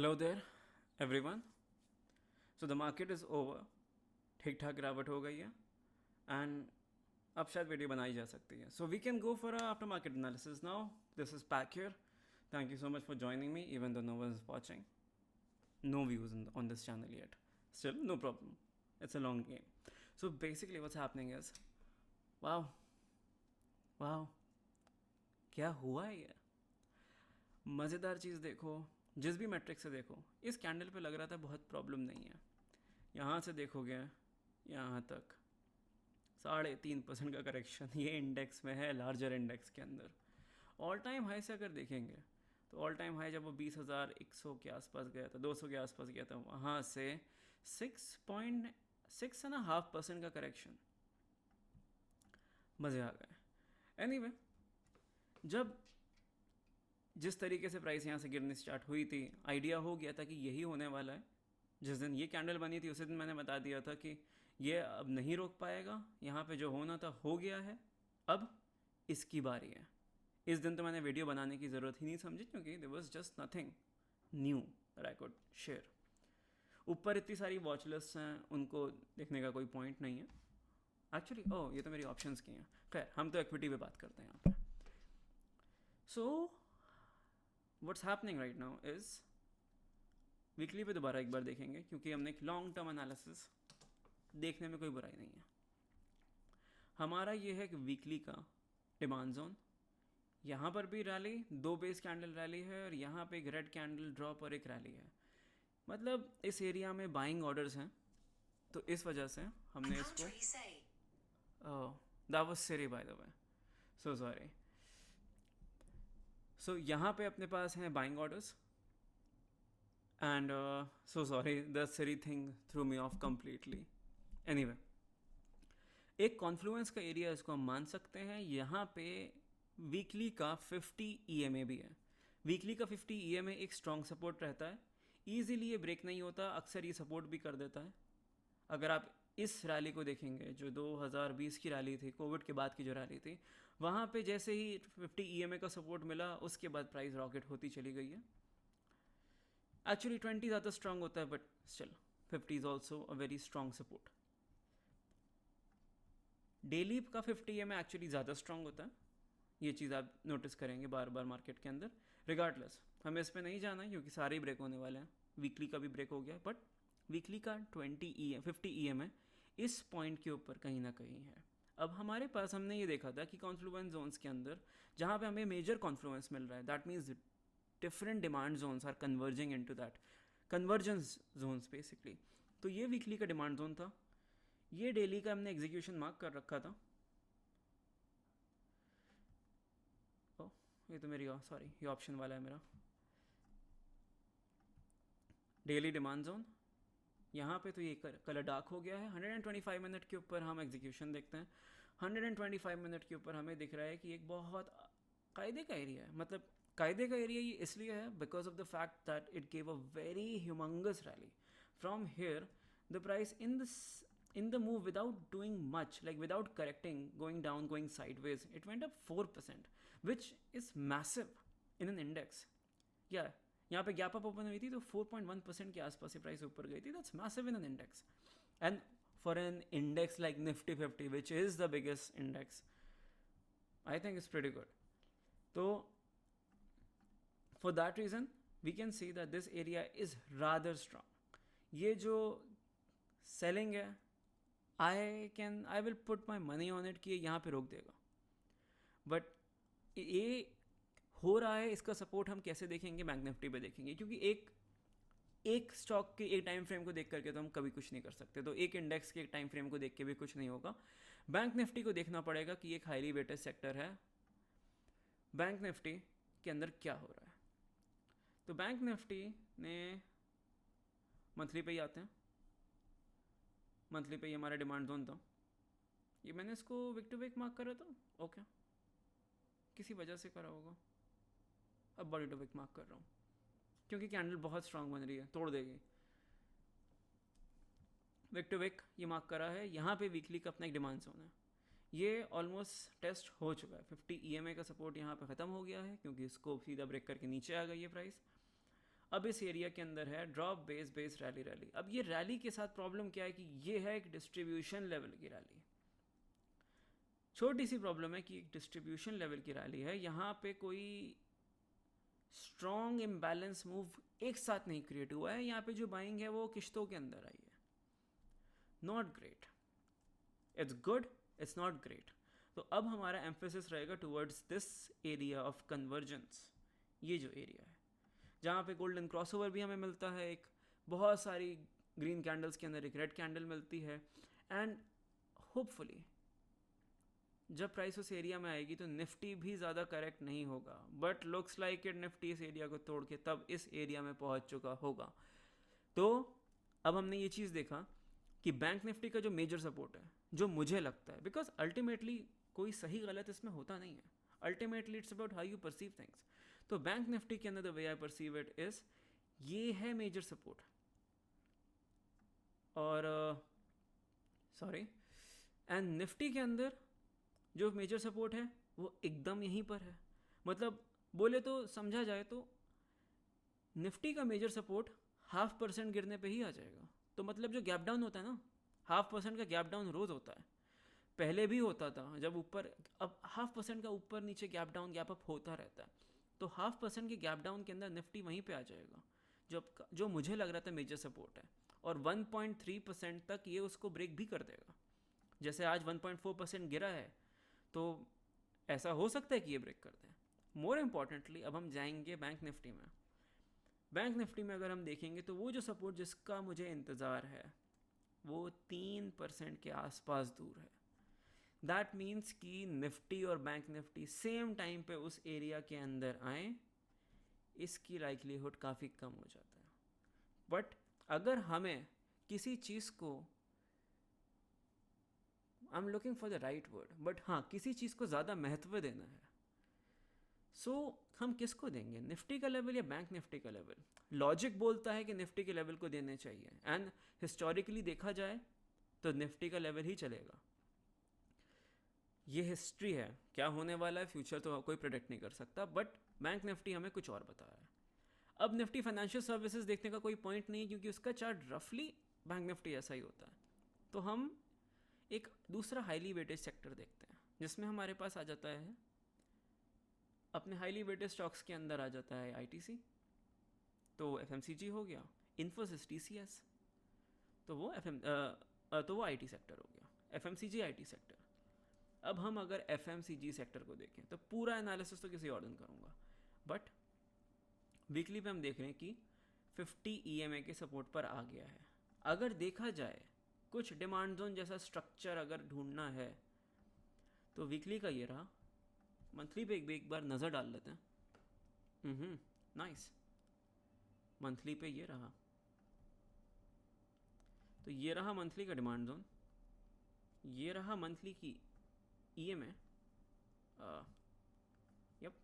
Hello there, everyone. So the market is over. ठीक ठाक गिरावट हो गई है एंड अब शायद वीडियो बनाई जा सकती है. So we can go for after market analysis now. This is pack here. Thank you so much for joining me, even though no one is watching. No views on this channel yet. Still, no problem. It's a long game. So basically, what's happening is, wow, wow, क्या हुआ है ये? मज़ेदार चीज़ देखो, जिस भी matric से देखो, इस कैंडल पे लग रहा था बहुत प्रॉब्लम नहीं है. यहाँ से देखोगे यहाँ तक 3.5% का करेक्शन ये इंडेक्स में है, लार्जर इंडेक्स के अंदर. ऑल टाइम हाई से अगर देखेंगे तो ऑल टाइम हाई जब वो 20,100 के आसपास गया था, 200 के आसपास गया था, वहाँ से 6.6.5% का करेक्शन. मज़े आ गए. एनीवे, जब जिस तरीके से प्राइस यहाँ से गिरनी स्टार्ट हुई थी, आइडिया हो गया था कि यही होने वाला है. जिस दिन ये कैंडल बनी थी उसी दिन मैंने बता दिया था कि ये अब नहीं रोक पाएगा. यहाँ पे जो होना था हो गया है, अब इसकी बारी है. इस दिन तो मैंने वीडियो बनाने की ज़रूरत ही नहीं समझी, क्योंकि there was just nothing new that I could share. ऊपर इतनी सारी वॉच लिस्ट हैं, उनको देखने का कोई पॉइंट नहीं है एक्चुअली. ओह, ये तो मेरी ऑप्शंस की हैं. खैर, हम तो इक्विटी पे बात करते हैं यहाँ पे. So what's happening right now is, weekly पे दोबारा एक बार देखेंगे, क्योंकि हमने एक लॉन्ग टर्म एनालिसिस देखने में कोई बुराई नहीं है. हमारा ये है कि वीकली का डिमांड जोन, यहाँ पर भी रैली, 2 बेस कैंडल रैली है, और यहाँ पे एक रेड कैंडल ड्रॉप और एक रैली है. मतलब इस एरिया में बाइंग ऑर्डर्स हैं, तो इस वजह से हमने इसको that was Siri by the way, so sorry. So यहाँ पे अपने पास हैं buying orders and so sorry, the Siri thing threw me off completely. Anyway, एक कॉन्फ्लुएंस का एरिया इसको हम मान सकते हैं. यहाँ पे वीकली का 50 EMA भी है. वीकली का 50 EMA एक स्ट्रॉन्ग सपोर्ट रहता है. ईजिली ये ब्रेक नहीं होता, अक्सर ये सपोर्ट भी कर देता है. अगर आप इस रैली को देखेंगे, जो 2020 की रैली थी, कोविड के बाद की जो रैली थी, वहाँ पे जैसे ही 50 EMA का सपोर्ट मिला, उसके बाद प्राइस रॉकेट होती चली गई है. एक्चुअली 20 ज़्यादा स्ट्रॉन्ग होता है, but still 50 is also a very strong support. Daily का 50 EMA एक्चुअली ज़्यादा स्ट्रॉन्ग होता है. ये चीज़ आप नोटिस करेंगे बार बार मार्केट के अंदर. रिगार्डलेस, हमें इस पर नहीं जाना है, क्योंकि सारे ही ब्रेक होने वाले हैं. वीकली का भी ब्रेक हो गया, बट वीकली का 50 EMA इस पॉइंट के ऊपर कहीं ना कहीं है. अब हमारे पास, हमने ये देखा था कि कॉन्फ्लुएंस जोन्स के अंदर जहाँ पे हमें मेजर कॉन्फ्लुएंस मिल रहा है, that means different demand zones are converging into that convergence zones basically. तो ये वीकली का डिमांड जोन था. ये डेली का हमने एग्जीक्यूशन मार्क कर रखा था. ये तो मेरी, सॉरी, ये ऑप्शन वाला है मेरा. डेली डिमांड जोन यहाँ पे तो ये कलर डार्क हो गया है. 125 मिनट के ऊपर हम एग्जीक्यूशन देखते हैं. 125 मिनट के ऊपर हमें दिख रहा है कि एक बहुत कायदे का एरिया है. मतलब कायदे का एरिया ये इसलिए है because of the fact that it gave a very humongous rally. From here the price in the move, without doing much, like without correcting, going down, going sideways, it went up 4%, which is massive in an index. Yeah, यहाँ पे gap up open हुई थी तो 4.1% के आसपास ही price ऊपर गई थी. That's massive in an index, and for an index like Nifty 50, which is the biggest index, I think it's pretty good. तो for that reason we can see that this area is rather strong. ये जो selling है, I will put my money on it कि ये यहाँ पे रोक देगा. बट ये हो रहा है, इसका सपोर्ट हम कैसे देखेंगे? बैंक निफ्टी पे देखेंगे, क्योंकि एक स्टॉक के एक टाइम फ्रेम को देख करके तो हम कभी कुछ नहीं कर सकते. तो एक इंडेक्स के एक टाइम फ्रेम को देख के भी कुछ नहीं होगा. बैंक निफ्टी को देखना पड़ेगा कि एक हाईली वेटेड सेक्टर है. बैंक निफ्टी के अंदर क्या हो रहा है? तो बैंक निफ्टी ने मंथली पे ही आते हैं. मंथली पे ही हमारा डिमांड जोन था. ये मैंने इसको विक टू विक मार्क करा था. ओके, किसी वजह से करा होगा. अब बॉडी टू विक मार्क कर रहा हूँ, क्योंकि कैंडल बहुत स्ट्रांग बन रही है, तोड़ देगी. विक टू विक ये मार्क करा है. यहाँ पे वीकली का अपना एक डिमांड जोन है. ये ऑलमोस्ट टेस्ट हो चुका है. 50 EMA का सपोर्ट यहाँ पे ख़त्म हो गया है, क्योंकि इसको सीधा ब्रेक करके नीचे आ गई है प्राइस. अब इस एरिया के अंदर है drop base base rally rally. अब ये रैली के साथ प्रॉब्लम क्या है कि ये है एक डिस्ट्रीब्यूशन लेवल की रैली। छोटी सी प्रॉब्लम है कि एक डिस्ट्रीब्यूशन लेवल की रैली है, यहाँ पे कोई स्ट्रॉन्ग इम्बैलेंस मूव एक साथ नहीं क्रिएट हुआ है। यहाँ पे जो बाइंग है वो किश्तों के अंदर आई है। Not great, it's good, it's not great. तो अब हमारा एम्फेसिस रहेगा towards this area of convergence. ये जो एरिया है जहाँ पे गोल्डन क्रॉसओवर भी हमें मिलता है, एक बहुत सारी ग्रीन कैंडल्स के अंदर एक रेड कैंडल मिलती है, एंड होपफुली जब प्राइस उस एरिया में आएगी तो निफ्टी भी ज़्यादा करेक्ट नहीं होगा, but looks like it Nifty इस एरिया को तोड़ के तब इस एरिया में पहुंच चुका होगा। तो अब हमने ये चीज़ देखा कि बैंक निफ्टी का जो मेजर सपोर्ट है, जो मुझे लगता है, बिकॉज अल्टीमेटली कोई सही गलत इसमें होता नहीं है, ultimately it's about how you perceive things. तो बैंक निफ्टी के अंदर the way I perceive it is, ये है मेजर सपोर्ट, और सॉरी, एंड निफ्टी के अंदर जो मेजर सपोर्ट है वो एकदम यहीं पर है। मतलब बोले तो समझा जाए तो निफ्टी का मेजर सपोर्ट 0.5% गिरने पे ही आ जाएगा। तो मतलब जो गैप डाउन होता है ना, 0.5% का गैप डाउन रोज़ होता है, पहले भी होता था जब ऊपर, अब 0.5% का ऊपर नीचे गैप डाउन गैप अप होता रहता है। तो 0.5% के गैप डाउन के अंदर निफ्टी वहीं पे आ जाएगा जो मुझे लग रहा था मेजर सपोर्ट है, और 1.3% तक ये उसको ब्रेक भी कर देगा। जैसे आज 1.4% गिरा है, तो ऐसा हो सकता है कि ये ब्रेक कर दें। मोर इम्पॉर्टेंटली अब हम जाएंगे बैंक निफ्टी में। बैंक निफ्टी में अगर हम देखेंगे तो वो जो सपोर्ट जिसका मुझे इंतज़ार है वो 3% के आसपास दूर है। दैट मीन्स कि निफ्टी और बैंक निफ्टी सेम टाइम पे उस एरिया के अंदर आए, इसकी लाइकलीहुड काफ़ी कम हो जाता है। बट अगर हमें किसी चीज़ को, I am looking for the right word, but हाँ, किसी चीज़ को ज़्यादा महत्व देना है, सो हम किसको देंगे, निफ्टी का लेवल या बैंक निफ्टी का लेवल? लॉजिक बोलता है कि निफ्टी के लेवल को देने चाहिए, एंड हिस्टोरिकली देखा जाए तो निफ्टी का लेवल ही चलेगा। ये हिस्ट्री है, क्या होने वाला है फ्यूचर तो कोई प्रेडिक्ट नहीं कर सकता, बट बैंक निफ्टी हमें कुछ और बता रहा है। अब निफ्टी फाइनेंशियल सर्विसेज देखने का कोई पॉइंट नहीं है, क्योंकि उसका चार्ट रफली बैंक निफ्टी ऐसा ही होता है। तो हम एक दूसरा हाईली वेटेज सेक्टर देखते हैं, जिसमें हमारे पास आ जाता है, अपने हाईली वेटेड स्टॉक्स के अंदर आ जाता है आईटीसी, तो एफएमसीजी हो गया, इन्फोसिस टीसीएस, तो वो आईटी सेक्टर हो गया, एफएमसीजी आईटी सेक्टर। अब हम अगर एफएमसीजी सेक्टर को देखें तो पूरा एनालिसिस तो किसी और दिन करूँगा, बट वीकली पे हम देख रहे हैं कि 50 ईएमए के सपोर्ट पर आ गया है। अगर देखा जाए कुछ डिमांड जोन जैसा स्ट्रक्चर अगर ढूंढना है तो वीकली का ये रहा, मंथली पे एक बार नज़र डाल लेते हैं। नाइस, मंथली पे ये रहा, तो ये रहा मंथली का डिमांड जोन, ये रहा मंथली की ईएमए, यप,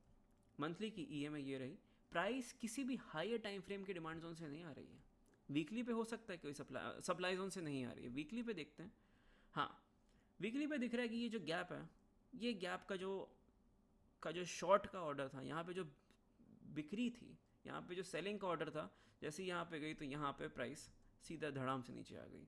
मंथली की ईएमए ये रही। प्राइस किसी भी हायर टाइम फ्रेम के डिमांड जोन से नहीं आ रही है, वीकली पे हो सकता है कोई सप्लाई जोन से नहीं आ रही है, वीकली पे देखते हैं। हाँ, वीकली पे दिख रहा है कि ये जो गैप है, ये गैप का जो शॉर्ट का ऑर्डर था, यहाँ पे जो बिक्री थी, यहाँ पे जो सेलिंग का ऑर्डर था, जैसे यहाँ पे गई तो यहाँ पे प्राइस सीधा धड़ाम से नीचे आ गई।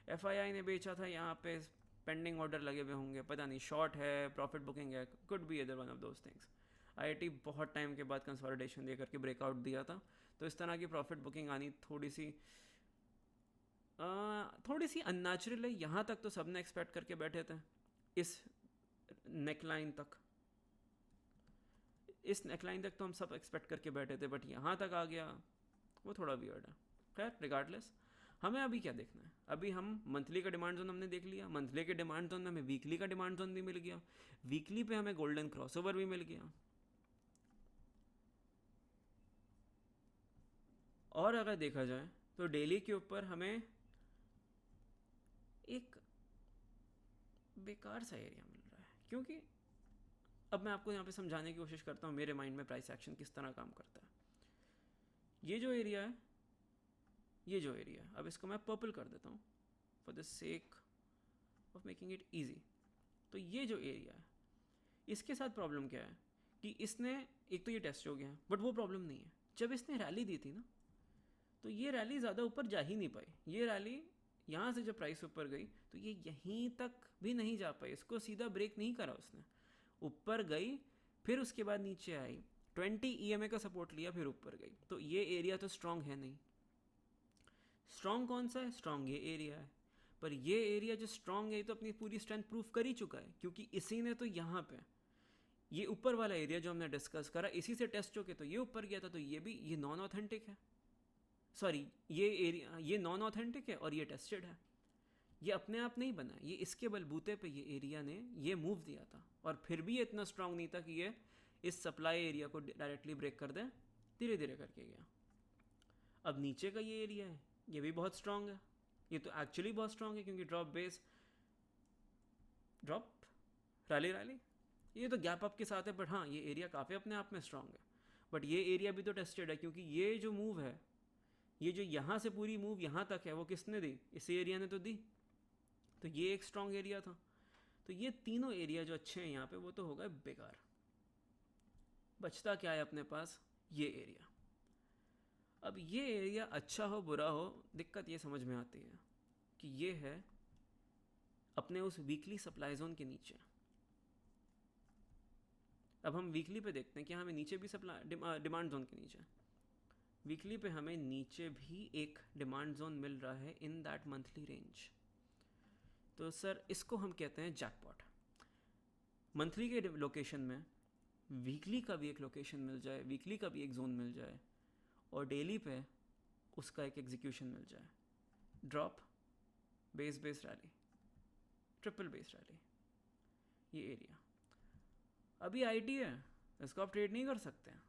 एफआईआई ने बेचा था, यहाँ पे पेंडिंग ऑर्डर लगे हुए होंगे, पता नहीं शॉर्ट है, प्रॉफिट बुकिंग है, could be other one of those things. IIT बहुत टाइम के बाद कंसोलिडेशन दे करके ब्रेकआउट दिया था, तो इस तरह की प्रॉफिट बुकिंग आनी थोड़ी सी अननेचुरल है। यहाँ तक तो सबने एक्सपेक्ट करके बैठे थे, इस नेकलाइन तक तो हम सब एक्सपेक्ट करके बैठे थे, बट यहाँ तक आ गया, वो थोड़ा वियर्ड है। खैर, रिगार्डलेस, हमें अभी क्या देखना है? अभी हम मंथली का डिमांड जोन हमने देख लिया, मंथली के डिमांड जोन में हमें वीकली का डिमांड जोन भी मिल गया, वीकली पे हमें गोल्डन क्रॉसओवर भी मिल गया, और अगर देखा जाए तो डेली के ऊपर हमें एक बेकार सा एरिया मिल रहा है। क्योंकि अब मैं आपको यहाँ पे समझाने की कोशिश करता हूँ मेरे माइंड में प्राइस एक्शन किस तरह काम करता है। ये जो एरिया है, अब इसको मैं पर्पल कर देता हूँ for the sake of making it easy. तो ये जो एरिया है, इसके साथ प्रॉब्लम क्या है कि इसने, एक तो ये टेस्ट हो गया, बट वो प्रॉब्लम नहीं है। जब इसने रैली दी थी ना, तो ये रैली ज़्यादा ऊपर जा ही नहीं पाई। ये रैली यहाँ से जब प्राइस ऊपर गई तो ये यहीं तक भी नहीं जा पाई, इसको सीधा ब्रेक नहीं करा उसने, ऊपर गई फिर उसके बाद नीचे आई, 20 EMA का सपोर्ट लिया फिर ऊपर गई। तो ये एरिया तो स्ट्रांग है नहीं। स्ट्रांग कौन सा है? स्ट्रांग ये एरिया है। पर ये एरिया जो स्ट्रांग है तो अपनी पूरी स्ट्रेंथ प्रूव कर ही चुका है, क्योंकि इसी ने तो यहाँ पे ये ऊपर वाला एरिया जो हमने डिस्कस करा इसी से टेस्ट होके तो ये ऊपर गया था। तो ये भी ये नॉन ऑथेंटिक है, सॉरी ये एरिया ये नॉन ऑथेंटिक है और ये टेस्टेड है। ये अपने आप नहीं बना, ये इसके बलबूते पे ये एरिया ने ये मूव दिया था, और फिर भी ये इतना स्ट्रांग नहीं था कि ये इस सप्लाई एरिया को डायरेक्टली ब्रेक कर दे, धीरे धीरे करके गया। अब नीचे का ये एरिया है, ये भी बहुत स्ट्रांग है, ये तो एक्चुअली बहुत स्ट्रांग है, क्योंकि drop base drop rally rally, ये तो गैप अप के साथ है। बट हाँ, ये एरिया काफ़ी अपने आप में स्ट्रांग है। बट ये एरिया भी तो टेस्टेड है, क्योंकि ये जो मूव है, ये जो यहाँ से पूरी मूव यहाँ तक है, वो किसने दी? इस एरिया ने तो दी। तो ये एक स्ट्रांग एरिया था। तो ये तीनों एरिया जो अच्छे हैं यहाँ पे, वो तो हो गए बेकार। बचता क्या है अपने पास? ये एरिया। अब ये एरिया अच्छा हो बुरा हो, दिक्कत ये समझ में आती है कि ये है अपने उस वीकली सप्लाई जोन के नीचे। अब हम वीकली पे देखते हैं कि हमें नीचे भी सप्लाई डिमांड जोन के नीचे, वीकली पे हमें नीचे भी एक डिमांड जोन मिल रहा है इन दैट मंथली रेंज। तो सर इसको हम कहते हैं जैकपॉट। मंथली के लोकेशन में वीकली का भी एक लोकेशन मिल जाए, वीकली का भी एक जोन मिल जाए, और डेली पे उसका एक एग्जीक्यूशन मिल जाए। Drop, base base rally, triple base rally, ये एरिया। अभी आईटी है, इसको आप ट्रेड नहीं कर सकते हैं।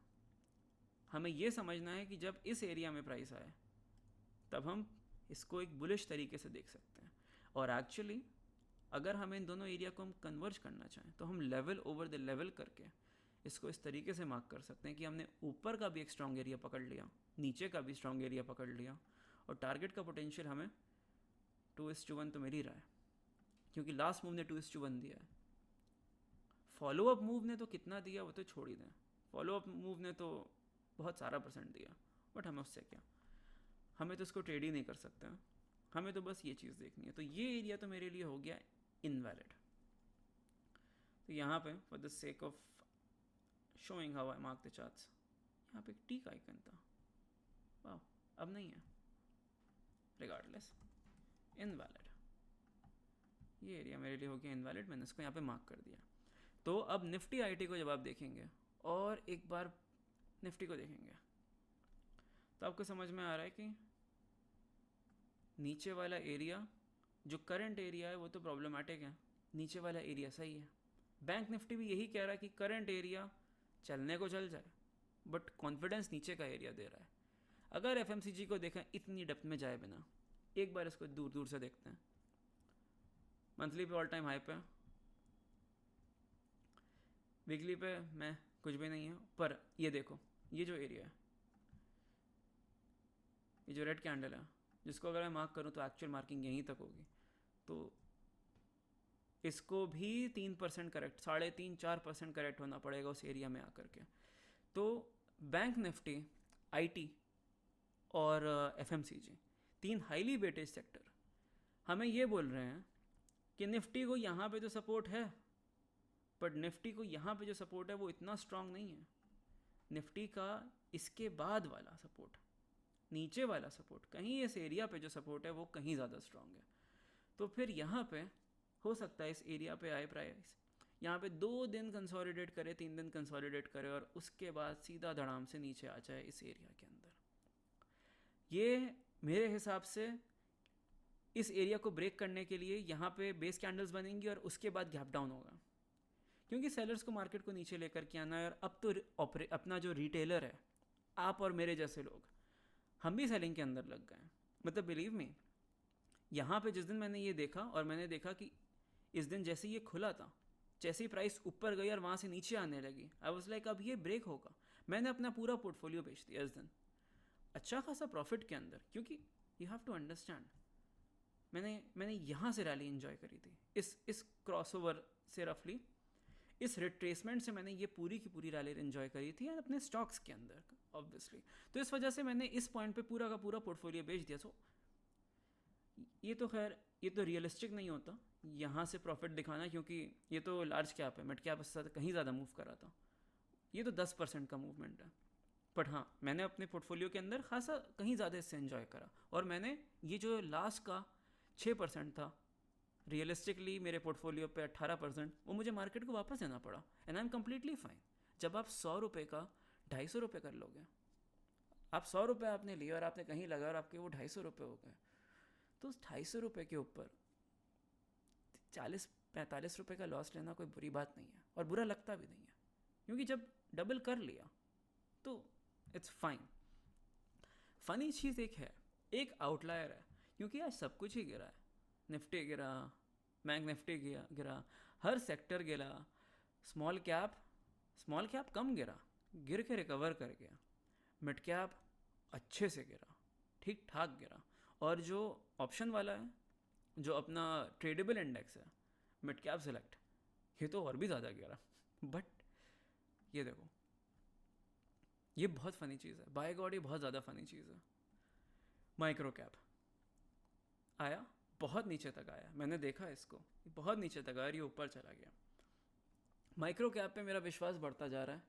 हमें ये समझना है कि जब इस एरिया में प्राइस आए तब हम इसको एक बुलिश तरीके से देख सकते हैं। और एक्चुअली अगर हमें इन दोनों एरिया को हम कन्वर्ज करना चाहें तो हम लेवल ओवर द लेवल करके इसको इस तरीके से मार्क कर सकते हैं कि हमने ऊपर का भी एक स्ट्रॉन्ग एरिया पकड़ लिया, नीचे का भी स्ट्रॉन्ग एरिया पकड़ लिया, और टारगेट का पोटेंशियल हमें 2:1 तो मिल ही रहा है, क्योंकि लास्ट मूव ने 2:1 दिया है। फॉलो अप मूव ने तो कितना दिया वो तो छोड़ ही दें, फॉलो अप मूव ने तो बहुत सारा % दिया, बट हमें उससे क्या, हमें तो इसको ट्रेड ही नहीं कर सकते हैं, हमें तो बस ये चीज़ देखनी है। तो ये एरिया तो मेरे लिए हो गया इनवैलिड। तो यहाँ पे for the sake of showing how I mark the charts, यहाँ पे एक टीक आइकन था, वाह अब नहीं है, रिगार्डलेस इनवैलिड। ये एरिया मेरे लिए हो गया इनवैलिड, मैंने इसको यहाँ पे मार्क कर दिया। तो अब निफ्टी आईटी को जब आप देखेंगे और एक बार निफ्टी को देखेंगे तो आपको समझ में आ रहा है कि नीचे वाला एरिया जो करंट एरिया है वो तो प्रॉब्लमेटिक है, नीचे वाला एरिया सही है। बैंक निफ्टी भी यही कह रहा है कि करंट एरिया चलने को चल जाए, बट कॉन्फिडेंस नीचे का एरिया दे रहा है। अगर एफएमसीजी को देखें इतनी डेप्थ में जाए बिना, एक बार इसको दूर दूर से देखते हैं। मंथली पे ऑल टाइम हाई पे, वीकली पे मैं कुछ भी नहीं है, पर ये देखो ये जो एरिया है, ये जो रेड कैंडल है, जिसको अगर मैं मार्क करूँ तो एक्चुअल मार्किंग यहीं तक होगी, तो इसको भी 3% करेक्ट, 3.5-4% करेक्ट होना पड़ेगा उस एरिया में आकर के। तो बैंक निफ्टी, आईटी और एफएमसीजी, तीन हाईली वेटेज सेक्टर हमें ये बोल रहे हैं कि निफ्टी को यहाँ पे तो सपोर्ट है, बट निफ्टी को यहाँ पे जो सपोर्ट है वो इतना स्ट्रांग नहीं है। निफ्टी का इसके बाद वाला सपोर्ट, नीचे वाला सपोर्ट, कहीं इस एरिया पे जो सपोर्ट है वो कहीं ज़्यादा स्ट्रांग है। तो फिर यहाँ पे हो सकता है इस एरिया पे आए प्राइस, यहाँ पे 2 दिन कंसोलिडेट करे, 3 दिन कंसोलिडेट करे, और उसके बाद सीधा धड़ाम से नीचे आ जाए इस एरिया के अंदर। ये मेरे हिसाब से इस एरिया को ब्रेक करने के लिए यहाँ पे बेस कैंडल्स बनेंगी और उसके बाद गैप डाउन होगा, क्योंकि सेलर्स को मार्केट को नीचे लेकर के आना है। और अब तो अपना जो रिटेलर है, आप और मेरे जैसे लोग, हम भी सेलिंग के अंदर लग गए। मतलब बिलीव मी, यहाँ पे जिस दिन मैंने ये देखा और मैंने देखा कि इस दिन जैसे ये खुला था, जैसे ही प्राइस ऊपर गई और वहाँ से नीचे आने लगी, आई वाज लाइक अब ये ब्रेक होगा। मैंने अपना पूरा पोर्टफोलियो बेच दिया इस दिन, अच्छा खासा प्रॉफिट के अंदर, क्योंकि यू हैव टू अंडरस्टैंड, मैंने यहाँ से रैली एंजॉय करी थी, इस क्रॉसओवर से, रफली इस रिट्रेसमेंट से मैंने ये पूरी की पूरी रैली एंजॉय करी थी अपने स्टॉक्स के अंदर। ऑब्वियसली। तो इस वजह से मैंने इस पॉइंट पे पूरा का पूरा पोर्टफोलियो बेच दिया। सो ये तो खैर ये तो रियलिस्टिक नहीं होता यहाँ से प्रॉफिट दिखाना, क्योंकि ये तो लार्ज कैप है, मिड कैप उससे कहीं ज़्यादा मूव करा था। ये तो 10% का मूवमेंट है। बट हाँ, मैंने अपने पोर्टफोलियो के अंदर खासा कहीं ज़्यादा इससे एंजॉय करा। और मैंने ये जो लास्ट का 6% था, रियलिस्टिकली मेरे पोर्टफोलियो पे 18%, वो मुझे मार्केट को वापस देना पड़ा। And I am completely fine. जब आप 100 रुपये का 250 रुपये कर लोगे, आप 100 रुपये आपने लिए और आपने कहीं लगा और आपके वो 250 रुपये हो गए, तो उस 250 रुपये के ऊपर 40-45 रुपये का लॉस लेना कोई बुरी बात नहीं है, और बुरा लगता भी नहीं है, क्योंकि जब डबल कर लिया तो इट्स फाइन। फनी चीज़ एक है, एक आउटलायर है, क्योंकि आज सब कुछ ही गिरा है। निफ्टी गिरा, बैंक निफ्टी गिरा, हर सेक्टर गिरा। स्मॉल कैप कम गिरा, गिर के रिकवर कर गया। मिड कैप अच्छे से गिरा, ठीक ठाक गिरा। और जो ऑप्शन वाला है, जो अपना ट्रेडेबल इंडेक्स है मिड कैप सेलेक्ट, ये तो और भी ज़्यादा गिरा। बट ये देखो, ये बहुत फ़नी चीज़ है, बाय गॉड ये बहुत ज़्यादा फ़नी चीज़ है। माइक्रो कैप आया, बहुत नीचे तक आया, मैंने देखा इसको, बहुत नीचे तक आया, ये ऊपर चला गया। माइक्रो कैप पे मेरा विश्वास बढ़ता जा रहा है।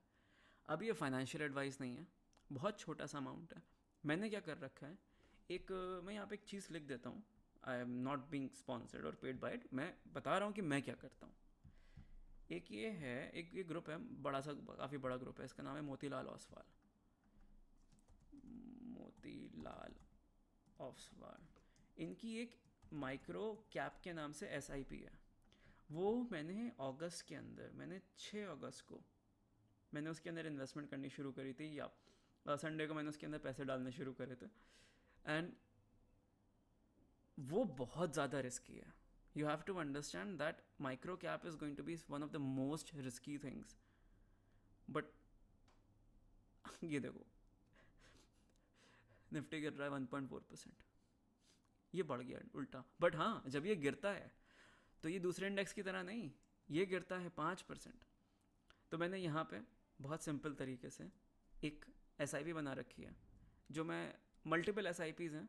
अब ये फाइनेंशियल एडवाइस नहीं है, बहुत छोटा सा अमाउंट है। मैंने क्या कर रखा है, मैं यहाँ पे एक चीज़ लिख देता हूँ। I am not being sponsored और पेड बाय इट, मैं बता रहा हूँ कि मैं क्या करता हूँ। एक ये है, एक ये ग्रुप है, बड़ा सा, काफ़ी बड़ा ग्रुप है, इसका नाम है मोतीलाल ओसवाल। मोतीलाल ओसवाल, इनकी एक माइक्रो कैप के नाम से SIP है। वो मैंने अगस्त के अंदर, मैंने 6 अगस्त को मैंने उसके अंदर इन्वेस्टमेंट करनी शुरू करी थी, या संडे को मैंने उसके अंदर पैसे डालने शुरू करे थे। एंड वो बहुत ज़्यादा रिस्की है। You have to understand that micro cap is going to be one of the most risky things. But ये देखो, निफ्टी गिर रहा है 1.4%, ये बढ़ गया उल्टा। बट हाँ, जब ये गिरता है तो ये दूसरे इंडेक्स की तरह नहीं, ये गिरता है 5%। तो मैंने यहाँ पे बहुत सिंपल तरीके से एक SIP बना रखी है, जो मैं मल्टीपल SIPs हैं।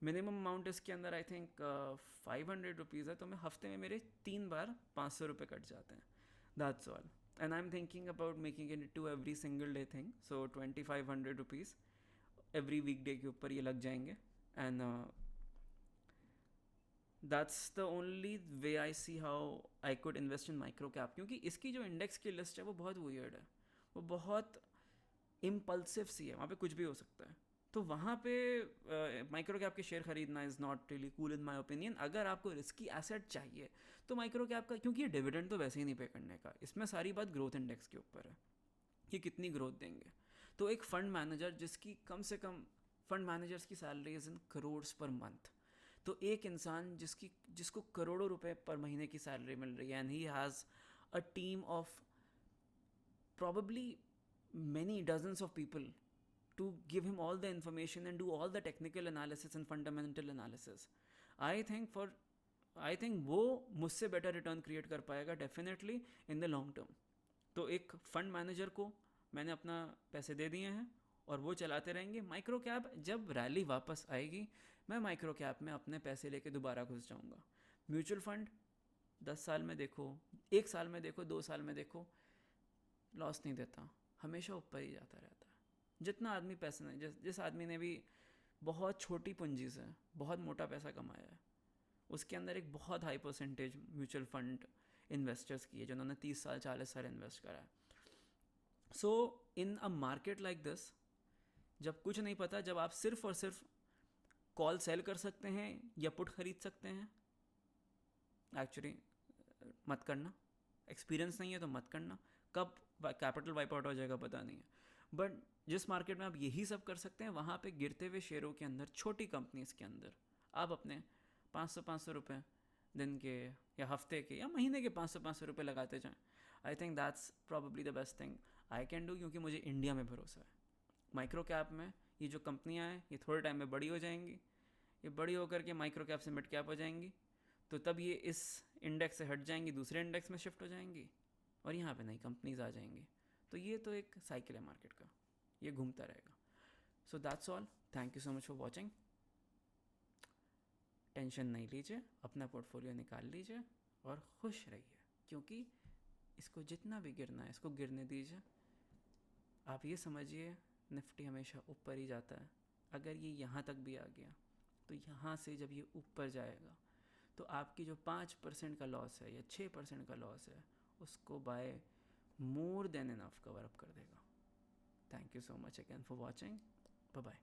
मिनिमम अमाउंट इसके अंदर आई थिंक 500 रुपीज़ है, तो मैं हफ्ते में मेरे 3 बार 500 रुपये कट जाते हैं, that's all. And I am thinking about making it to every single day thing, so 2500 rupees every week day के ऊपर ये लग जाएंगे। And that's the only way I see how I could invest in micro cap, क्योंकि इसकी जो index की list है वो बहुत वियर्ड है, वो बहुत इम्पल्सिव सी है, वहाँ पे कुछ भी हो सकता है। तो वहाँ पे माइक्रो कैप के शेयर खरीदना is not really cool in my opinion. अगर आपको रिस्की एसेट चाहिए तो माइक्रो कैप का, क्योंकि ये डिविडेंड तो वैसे ही नहीं पे करने का, इसमें सारी बात ग्रोथ इंडेक्स के ऊपर है, ये कितनी ग्रोथ देंगे। तो एक फंड मैनेजर जिसकी कम से कम, फंड मैनेजर्स की salary is in crore per month, तो एक इंसान जिसको करोड़ों रुपए पर महीने की सैलरी मिल रही है, and he has a team of probably many dozens of people to give him all the information and do all the technical analysis and fundamental analysis. I think वो मुझसे बेटर रिटर्न क्रिएट कर पाएगा definitely in the long term. तो एक fund manager को मैंने अपना पैसे दे दिए हैं और वो चलाते रहेंगे। माइक्रो कैप जब रैली वापस आएगी, मैं माइक्रो कैप में अपने पैसे लेके दोबारा घुस जाऊंगा। म्यूचुअल फंड 10 साल में देखो, 1 साल में देखो, 2 साल में देखो, लॉस नहीं देता, हमेशा ऊपर ही जाता रहता है। जितना आदमी पैसे नहीं, जिस आदमी ने भी बहुत छोटी पूंजी से बहुत मोटा पैसा कमाया है, उसके अंदर एक बहुत high percentage mutual fund investors की है, जिन्होंने 30 साल 40 साल इन्वेस्ट करा है। सो इन अ मार्केट लाइक दिस, जब कुछ नहीं पता, जब आप सिर्फ और सिर्फ कॉल सेल कर सकते हैं या पुट खरीद सकते हैं, एक्चुअली मत करना। एक्सपीरियंस नहीं है तो मत करना, कब कैपिटल वाइप आउट हो जाएगा पता नहीं है। बट जिस मार्केट में आप यही सब कर सकते हैं, वहाँ पे गिरते हुए शेयरों के अंदर, छोटी कंपनीज के अंदर आप अपने 500 रुपये दिन के या हफ्ते के या महीने के 500 रुपये लगाते जाएं। I think that's probably the best thing I can do, क्योंकि मुझे इंडिया में भरोसा है। माइक्रो कैप में ये जो कंपनियाँ हैं, ये थोड़े टाइम में बड़ी हो जाएंगी, ये बड़ी होकर के माइक्रो कैप से मिड कैप हो जाएंगी, तो तब ये इस इंडेक्स से हट जाएंगी, दूसरे इंडेक्स में शिफ्ट हो जाएंगी और यहाँ पे नई कंपनीज आ जाएंगी। तो ये तो एक साइकिल है मार्केट का, ये घूमता रहेगा. So that's all. Thank you so much for watching. Tension नहीं लीजिए, अपना पोर्टफोलियो निकाल लीजिए और खुश रहिए, क्योंकि इसको जितना भी गिरना है इसको गिरने दीजिए. आप ये समझिए निफ्टी हमेशा ऊपर ही जाता है. अगर ये यहाँ तक भी आ गया तो यहाँ से जब ये ऊपर जाएगा तो आपकी जो 5% का लॉस है या 6% का लॉस है उसको by more than enough cover up कर देगा. Thank you so much again for watching. Bye bye.